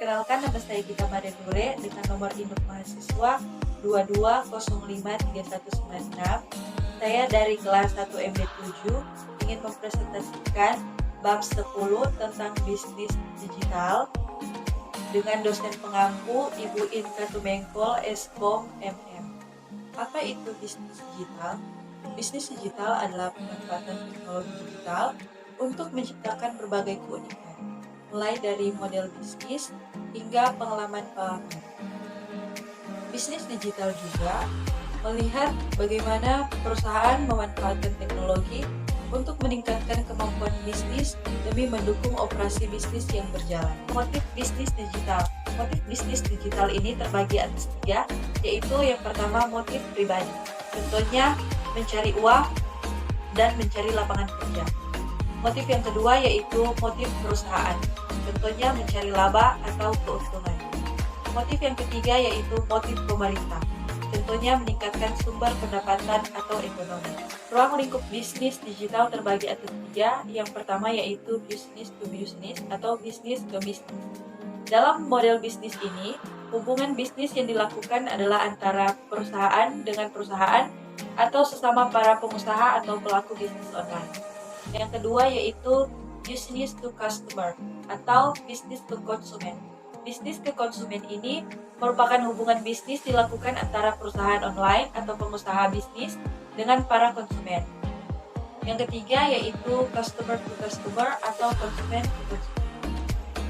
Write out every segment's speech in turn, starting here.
Perkenalkan, nama saya Gita Maria Nure dengan nomor induk mahasiswa 22053196. Saya dari kelas 1 MD7 ingin mempresentasikan bab 10 tentang bisnis digital dengan dosen pengampu Ibu Inka Tumengkol, Eskom, MM. Apa itu bisnis digital? Bisnis digital adalah pemanfaatan teknologi digital untuk menciptakan berbagai keunikan, mulai dari model bisnis hingga pengalaman-pengalaman. Bisnis digital juga melihat bagaimana perusahaan memanfaatkan teknologi untuk meningkatkan kemampuan bisnis demi mendukung operasi bisnis yang berjalan. Motif bisnis digital. Motif bisnis digital ini terbagi atas 3, yaitu yang pertama motif pribadi. Contohnya mencari uang dan mencari lapangan kerja. Motif yang kedua yaitu motif perusahaan. Contohnya mencari laba atau keuntungan. Motif yang ketiga yaitu motif pemerintah. Contohnya meningkatkan sumber pendapatan atau ekonomi. Ruang lingkup bisnis digital terbagi atas 3. Yang pertama yaitu business to business atau bisnis ke bisnis. Dalam model bisnis ini, hubungan bisnis yang dilakukan adalah antara perusahaan dengan perusahaan atau sesama para pengusaha atau pelaku bisnis online. Yang kedua yaitu business to customer atau business to consumer. Bisnis ke konsumen ini merupakan hubungan bisnis dilakukan antara perusahaan online atau pengusaha bisnis dengan para konsumen. Yang ketiga yaitu customer to customer atau konsumen to konsumen.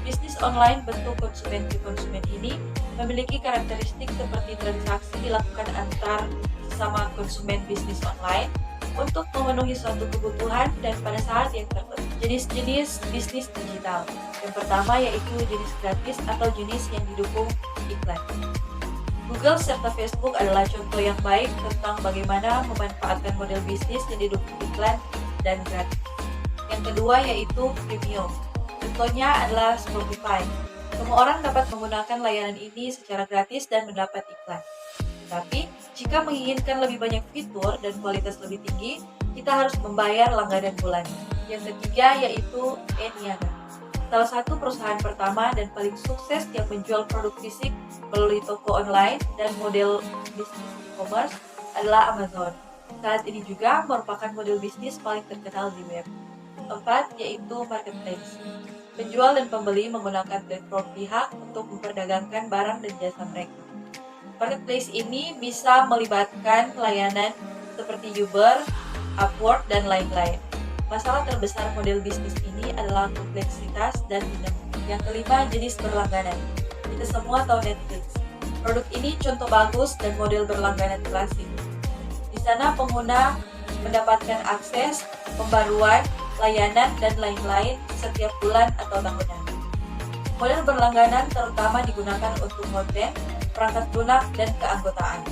Bisnis online bentuk konsumen to konsumen ini memiliki karakteristik seperti transaksi dilakukan antar sesama konsumen bisnis online untuk memenuhi suatu kebutuhan dan pada saat yang tertentu. Jenis-jenis bisnis digital. Yang pertama yaitu jenis gratis atau jenis yang didukung iklan. Google serta Facebook adalah contoh yang baik tentang bagaimana memanfaatkan model bisnis yang didukung iklan dan gratis. Yang kedua yaitu premium. Contohnya adalah Spotify. Semua orang dapat menggunakan layanan ini secara gratis dan mendapat iklan. Tapi, jika menginginkan lebih banyak fitur dan kualitas lebih tinggi, kita harus membayar langganan bulanan. Yang ketiga yaitu Eniaga. Salah satu perusahaan pertama dan paling sukses yang menjual produk fisik melalui toko online dan model bisnis e-commerce adalah Amazon. Saat ini juga merupakan model bisnis paling terkenal di web. 4 yaitu marketplace. Penjual dan pembeli menggunakan platform pihak untuk memperdagangkan barang dan jasa mereka. Marketplace ini bisa melibatkan layanan seperti Uber, Upwork, dan lain-lain. Masalah terbesar model bisnis ini adalah kompleksitas dan dinamika. Yang kelima, jenis berlangganan. Kita semua tahu Netflix. Produk ini contoh bagus dan model berlangganan klasik. Di sana pengguna mendapatkan akses, pembaruan, layanan, dan lain-lain setiap bulan atau tahunan. Model berlangganan terutama digunakan untuk konten, perangkat lunak, dan keanggotaan.